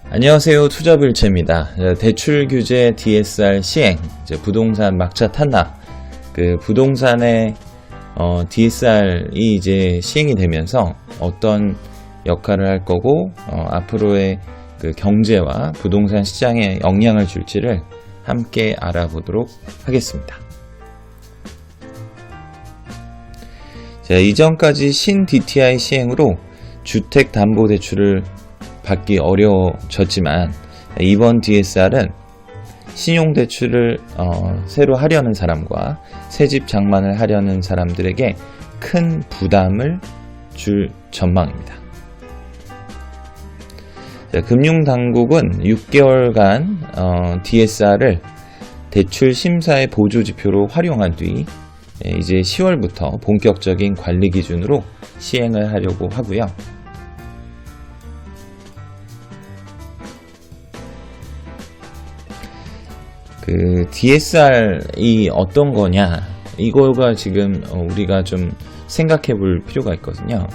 안녕하세요. 투자불채입니다. 대출 규제 DSR 시행, 부동산 막차 탄납, 부동산의 DSR이 이제 시행이 되면서 어떤 역할을 할 거고, 앞으로의 경제와 부동산 시장에 영향을 줄지를 함께 알아보도록 하겠습니다. 자, 이전까지 신 DTI 시행으로 주택담보대출을 받기 어려워졌지만 이번 DSR은 신용대출을 새로 하려는 사람과 새집 장만을 하려는 사람들에게 큰 부담을 줄 전망입니다. 자, 금융당국은 6개월간 DSR을 대출 심사의 보조지표로 활용한 뒤 이제 10월부터 본격적인 관리 기준으로 시행을 하려고 하고요. DSR이 어떤 거냐, 이거가 지금 우리가 좀 생각해 볼 필요가 있거든요.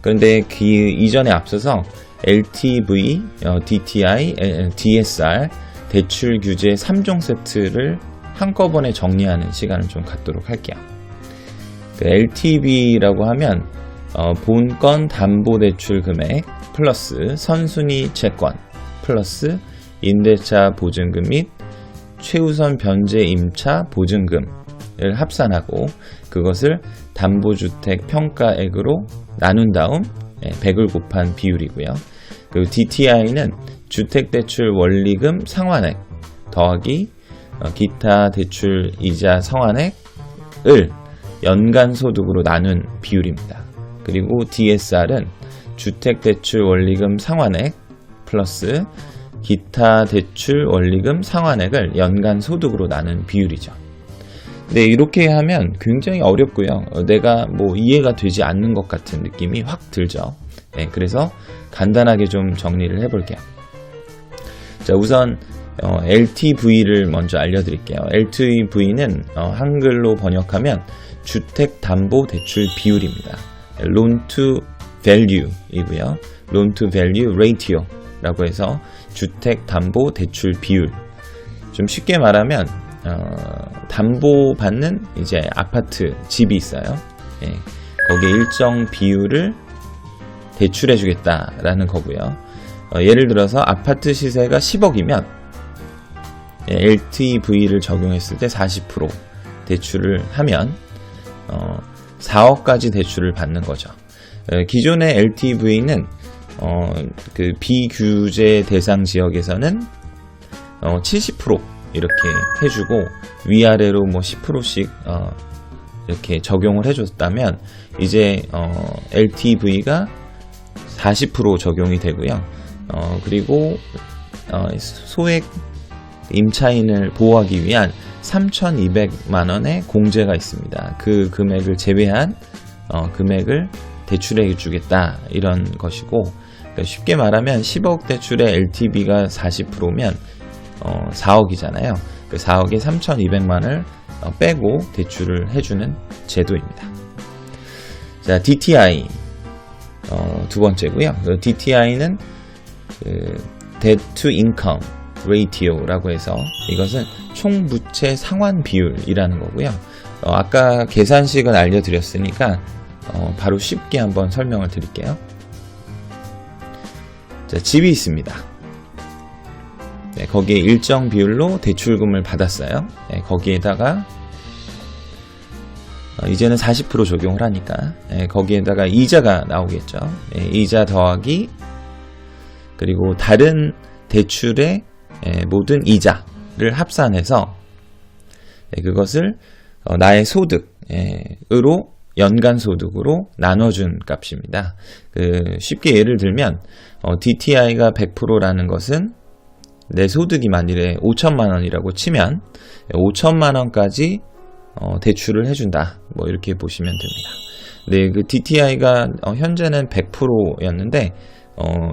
그런데 이전에 앞서서 LTV, DTI, DSR, 대출 규제 3종 세트를 한꺼번에 정리하는 시간을 좀 갖도록 할게요. LTV라고 하면 본건 담보대출 금액 플러스 선순위 채권 플러스 임대차 보증금 및 최우선 변제 임차 보증금을 합산하고 그것을 담보주택 평가액으로 나눈 다음 100을 곱한 비율이고요. 그리고 DTI는 주택대출 원리금 상환액 더하기 기타 대출 이자 상환액을 연간 소득으로 나눈 비율입니다. 그리고 DSR은 주택대출 원리금 상환액 플러스 기타 대출 원리금 상환액을 연간 소득으로 나눈 비율이죠. 근데 이렇게 하면 굉장히 어렵고요. 내가 이해가 되지 않는 것 같은 느낌이 확 들죠. 그래서 간단하게 좀 정리를 해볼게요. 자, 우선 LTV를 먼저 알려드릴게요. LTV는 한글로 번역하면 주택담보대출 비율입니다. Loan to Value 이고요. Loan to Value Ratio 라고 해서 주택담보대출 비율. 좀 쉽게 말하면 담보받는 이제 아파트, 집이 있어요. 거기에 일정 비율을 대출해주겠다라는 거고요. 예를 들어서 아파트 시세가 10억이면 LTV를 적용했을 때 40% 대출을 하면 4억까지 대출을 받는 거죠. 기존의 LTV는 비규제 대상 지역에서는 70% 이렇게 해주고 위아래로 10%씩 이렇게 적용을 해줬다면 이제 LTV가 40% 적용이 되고요. 그리고 소액 임차인을 보호하기 위한 3,200만 원의 공제가 있습니다. 그 금액을 제외한 금액을 대출해 주겠다 이런 것이고, 그러니까 쉽게 말하면 10억 대출의 LTV가 40%면 4억이잖아요. 그 4억에 3,200만을 빼고 대출을 해주는 제도입니다. 자, DTI 두 번째고요. DTI는 Debt to Income Ratio라고 해서 이것은 총부채 상환 비율이라는 거고요. 아까 계산식은 알려드렸으니까 바로 쉽게 한번 설명을 드릴게요. 자, 집이 있습니다. 거기에 일정 비율로 대출금을 받았어요. 거기에다가 이제는 40% 적용을 하니까 거기에다가 이자가 나오겠죠. 이자 더하기 그리고 다른 대출의 모든 이자를 합산해서 그것을 나의 소득으로 연간 소득으로 나눠준 값입니다. 쉽게 예를 들면 DTI가 100%라는 것은 내 소득이 만일에 5천만 원이라고 치면 5천만 원까지 대출을 해준다. 이렇게 보시면 됩니다. 그 DTI가 현재는 100%였는데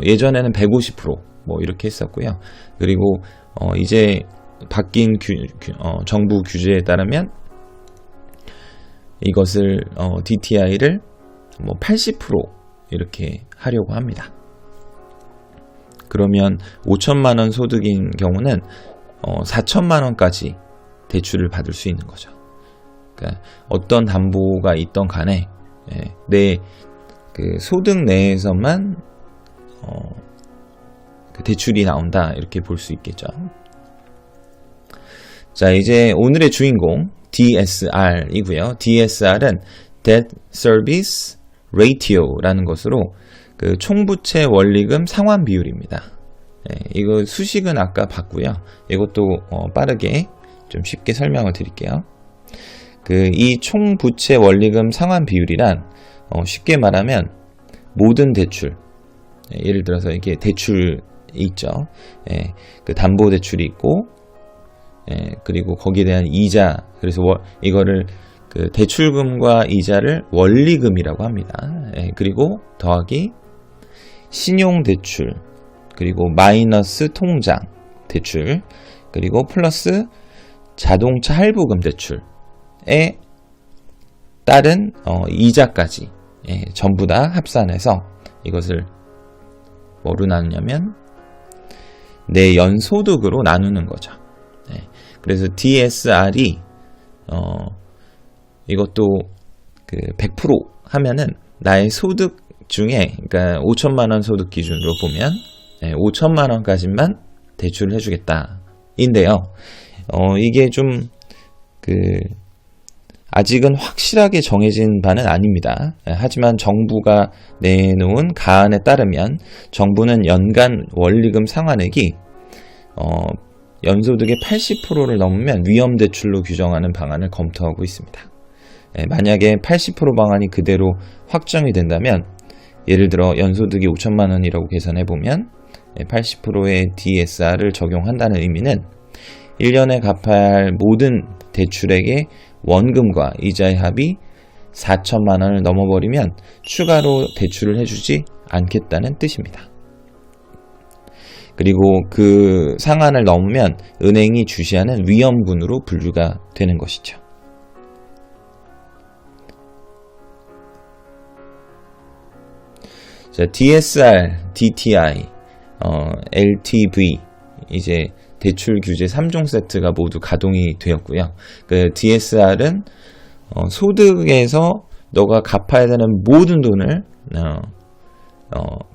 예전에는 150% 이렇게 했었고요. 그리고 이제 바뀐 정부 규제에 따르면 이것을 DTI를 80% 이렇게 하려고 합니다. 그러면 5천만 원 소득인 경우는 4천만 원까지 대출을 받을 수 있는 거죠. 그러니까 어떤 담보가 있던 간에 내 그 소득 내에서만 그 대출이 나온다 이렇게 볼 수 있겠죠. 자, 이제 오늘의 주인공 DSR이고요. DSR은 Debt Service Ratio라는 것으로 그 총부채 원리금 상환 비율입니다. 이거 수식은 아까 봤고요. 이것도 빠르게 좀 쉽게 설명을 드릴게요. 이 총부채 원리금 상환 비율이란 쉽게 말하면 모든 대출, 예를 들어서 이게 대출이 있죠. 그 담보 대출이 있고, 그리고 거기에 대한 이자, 그래서 이거를 그 대출금과 이자를 원리금이라고 합니다. 그리고 더하기 신용 대출, 그리고 마이너스 통장 대출, 그리고 플러스 자동차 할부금 대출에 따른 이자까지 전부 다 합산해서 이것을 뭐로 나누냐면 내 연소득으로 나누는 거죠. 그래서 DSR이 이것도 그 100% 하면은 나의 소득 중에, 그러니까 5천만 원 소득 기준으로 보면 5천만 원까지만 대출을 해주겠다 인데요. 이게 좀 아직은 확실하게 정해진 바는 아닙니다. 하지만 정부가 내놓은 가안에 따르면 정부는 연간 원리금 상환액이 연소득의 80%를 넘으면 위험대출로 규정하는 방안을 검토하고 있습니다. 만약에 80% 방안이 그대로 확정이 된다면, 예를 들어 연소득이 5천만 원이라고 계산해보면 80%의 DSR을 적용한다는 의미는 1년에 갚아야 할 모든 대출액의 원금과 이자의 합이 4천만 원을 넘어버리면 추가로 대출을 해주지 않겠다는 뜻입니다. 그리고 그 상한을 넘으면 은행이 주시하는 위험분으로 분류가 되는 것이죠. 자, DSR, DTI, LTV, 이제 대출 규제 3종 세트가 모두 가동이 되었고요. 그 DSR은 소득에서 너가 갚아야 되는 모든 돈을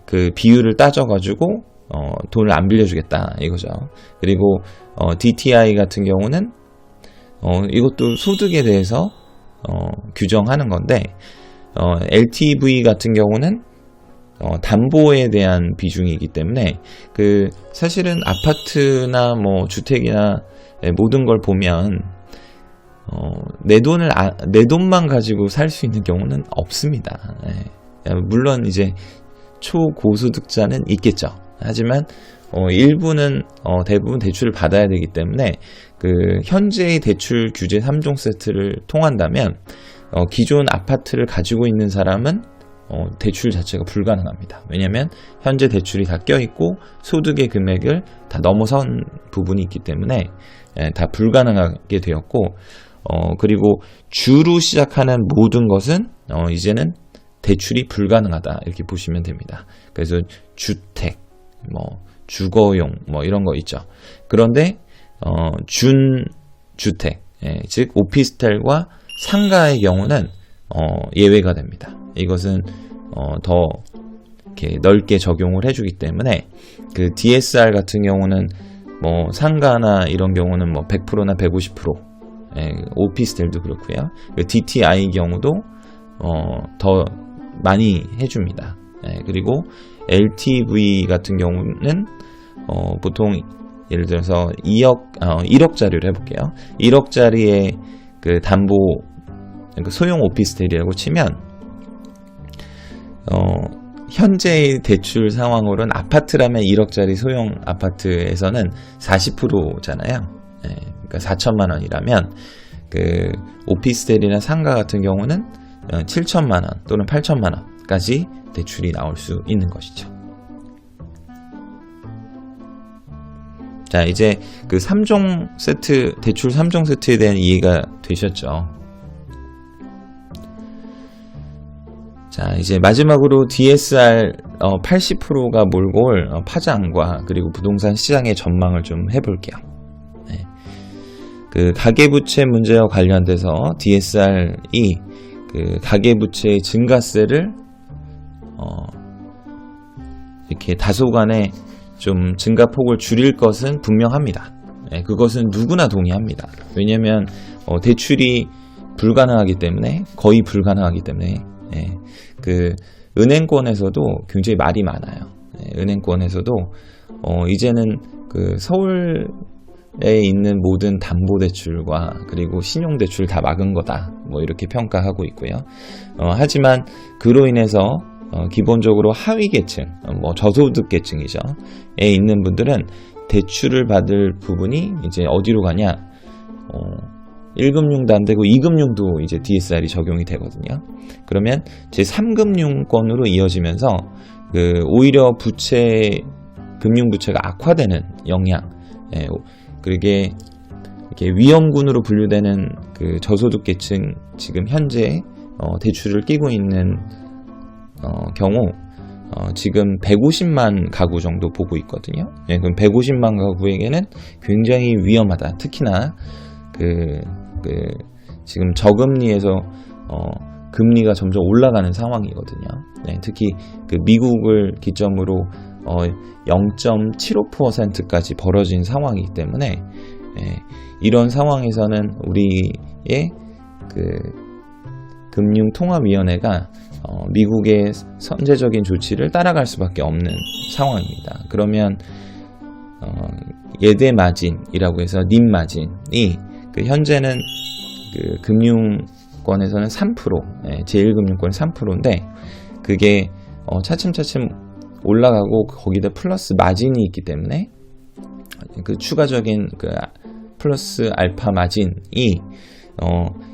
그 비율을 따져가지고 돈을 안 빌려주겠다 이거죠. 그리고 DTI 같은 경우는 이것도 소득에 대해서 규정하는 건데, LTV 같은 경우는 담보에 대한 비중이기 때문에 사실은 아파트나 뭐 주택이나 모든 걸 보면 내 돈만 가지고 살 수 있는 경우는 없습니다. 물론 이제 초고소득자는 있겠죠. 하지만 일부는 대부분 대출을 받아야 되기 때문에 현재의 대출 규제 3종 세트를 통한다면 기존 아파트를 가지고 있는 사람은 대출 자체가 불가능합니다. 왜냐하면 현재 대출이 다 껴있고 소득의 금액을 다 넘어선 부분이 있기 때문에 다 불가능하게 되었고, 그리고 주로 시작하는 모든 것은 이제는 대출이 불가능하다 이렇게 보시면 됩니다. 그래서 주택, 주거용 이런 거 있죠. 그런데 준주택, 즉 오피스텔과 상가의 경우는 예외가 됩니다. 이것은 더 이렇게 넓게 적용을 해주기 때문에 그 DSR 같은 경우는 상가나 이런 경우는 100%나 150%, 오피스텔도 그렇고요. 그 DTI 경우도 더 많이 해줍니다. 그리고 LTV 같은 경우는 보통 예를 들어서 1억짜리를 해볼게요. 1억짜리의 그 담보, 소형 오피스텔이라고 치면 현재의 대출 상황으로는 아파트라면 1억짜리 소형 아파트에서는 40%잖아요. 그러니까 4천만 원이라면 그 오피스텔이나 상가 같은 경우는 7천만 원 또는 8천만 원까지 대출이 나올 수 있는 것이죠. 자, 이제 그 3종 세트, 대출 3종 세트에 대한 이해가 되셨죠? 자, 이제 마지막으로 DSR 80%가 몰고 올 파장과 그리고 부동산 시장의 전망을 좀 해볼게요. 네. 그 가계부채 문제와 관련돼서 DSR이 그 가계부채의 증가세를 이렇게 다소간에 좀 증가폭을 줄일 것은 분명합니다. 네, 그것은 누구나 동의합니다. 왜냐하면 대출이 불가능하기 때문에, 거의 불가능하기 때문에, 네, 그 은행권에서도 굉장히 말이 많아요. 네, 은행권에서도 이제는 그 서울에 있는 모든 담보대출과 그리고 신용대출 다 막은 거다, 뭐 이렇게 평가하고 있고요. 하지만 그로 인해서 기본적으로 하위 계층, 뭐 저소득 계층이죠. 에 있는 분들은 대출을 받을 부분이 이제 어디로 가냐? 1금융도 안 되고 2금융도 이제 DSR이 적용이 되거든요. 그러면 제 3금융권으로 이어지면서 그 오히려 금융 부채가 악화되는 영향, 그게 이렇게 위험군으로 분류되는 그 저소득 계층, 지금 현재 대출을 끼고 있는 경우 지금 150만 가구 정도 보고 있거든요. 그럼 150만 가구에게는 굉장히 위험하다. 특히나 지금 저금리에서 금리가 점점 올라가는 상황이거든요. 특히 그 미국을 기점으로 0.75%까지 벌어진 상황이기 때문에 이런 상황에서는 우리의 그 금융통화위원회가 미국의 선제적인 조치를 따라갈 수밖에 없는 상황입니다. 그러면 예대 마진이라고 해서 님 마진이 그 현재는 그 금융권에서는 3%, 제1금융권 3%인데 그게 차츰차츰 올라가고 거기다 플러스 마진이 있기 때문에 그 추가적인 그 플러스 알파 마진이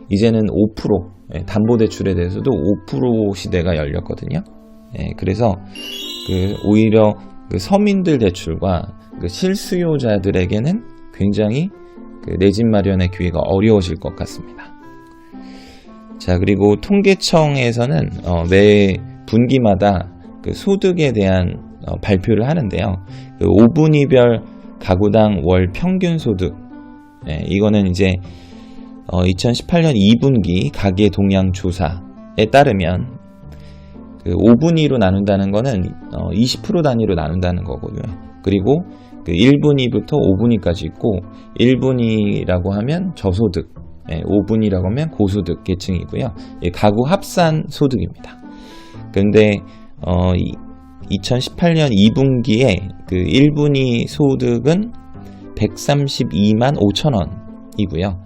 이제는 5%, 담보대출에 대해서도 5% 시대가 열렸거든요. 그래서 그 오히려 그 서민들 대출과 그 실수요자들에게는 굉장히 그 내 집 마련의 기회가 어려워질 것 같습니다. 자, 그리고 통계청에서는 매 분기마다 그 소득에 대한 발표를 하는데요. 그 5분위별 가구당 월 평균 소득, 이거는 이제 2018년 2분기 가계 동향 조사에 따르면 그 5분위로 나눈다는 거는 20% 단위로 나눈다는 거고요. 그리고 그 1분위부터 5분위까지 있고 1분위라고 하면 저소득, 5분위라고 하면 고소득 계층이고요. 가구 합산 소득입니다. 그런데 2018년 2분기에 그 1분위 소득은 132만 5천 원이고요.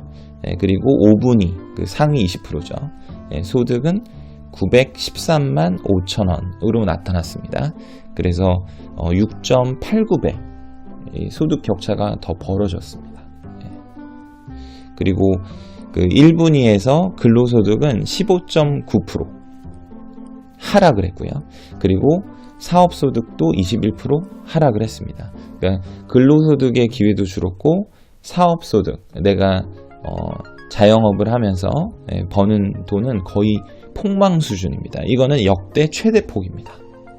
그리고 5분위, 그 상위 20%죠. 소득은 913만 5천 원으로 나타났습니다. 그래서 6.89배 소득 격차가 더 벌어졌습니다. 그리고 그 1분위에서 근로소득은 15.9% 하락을 했고요. 그리고 사업소득도 21% 하락을 했습니다. 그러니까 근로소득의 기회도 줄었고 사업소득, 내가 자영업을 하면서 버는 돈은 거의 폭망 수준입니다. 이거는 역대 최대폭입니다.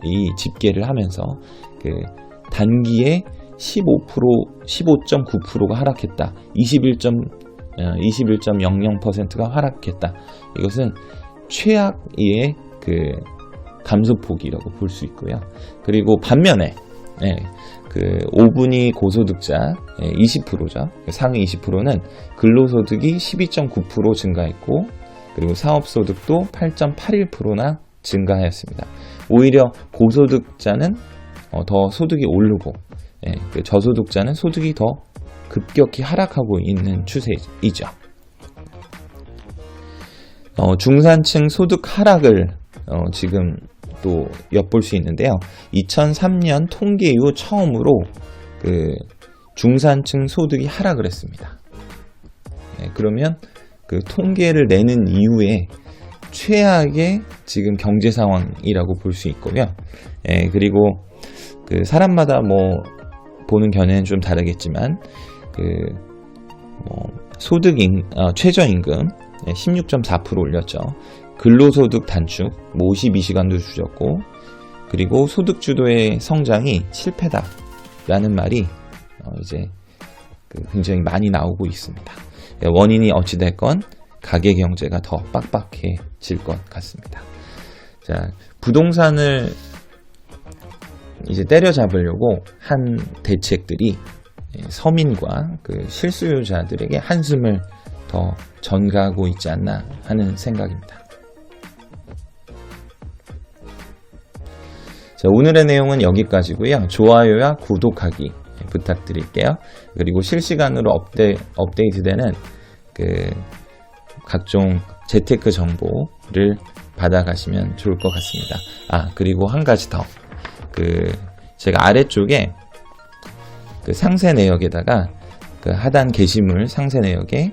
이 집계를 하면서 그 단기에 15.9%가 하락했다. 21.00%가 하락했다. 이것은 최악의 그 감소폭이라고 볼 수 있고요. 그리고 반면에 그 5분위 고소득자 20%죠. 상위 20%는 근로소득이 12.9% 증가했고 그리고 사업소득도 8.81%나 증가하였습니다. 오히려 고소득자는 더 소득이 오르고 그 저소득자는 소득이 더 급격히 하락하고 있는 추세이죠. 중산층 소득 하락을 지금 또 엿볼 수 있는데요. 2003년 통계 이후 처음으로 그 중산층 소득이 하락을 했습니다. 그러면 그 통계를 내는 이후에 최악의 지금 경제 상황이라고 볼 수 있고요. 그리고 그 사람마다 뭐 보는 견해는 좀 다르겠지만 그 뭐 소득 최저임금 16.4% 올렸죠. 근로소득 단축 52시간도 주셨고, 그리고 소득주도의 성장이 실패다라는 말이 이제 굉장히 많이 나오고 있습니다. 원인이 어찌됐건 가계경제가 더 빡빡해질 것 같습니다. 자, 부동산을 이제 때려잡으려고 한 대책들이 서민과 그 실수요자들에게 한숨을 더 전가하고 있지 않나 하는 생각입니다. 자, 오늘의 내용은 여기까지고요. 좋아요와 구독하기 부탁드릴게요. 그리고 실시간으로 업데이트되는 그 각종 재테크 정보를 받아가시면 좋을 것 같습니다. 그리고 한 가지 더. 제가 아래쪽에 그 상세 내역에다가 그 하단 게시물 상세 내역에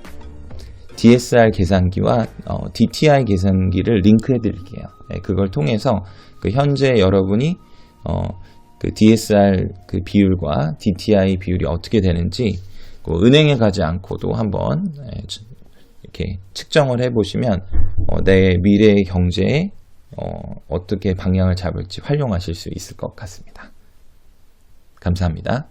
DSR 계산기와 DTI 계산기를 링크해 드릴게요. 그걸 통해서 그 현재 여러분이 그 DSR 그 비율과 DTI 비율이 어떻게 되는지 은행에 가지 않고도 한번 이렇게 측정을 해보시면 내 미래의 경제에 어떻게 방향을 잡을지 활용하실 수 있을 것 같습니다. 감사합니다.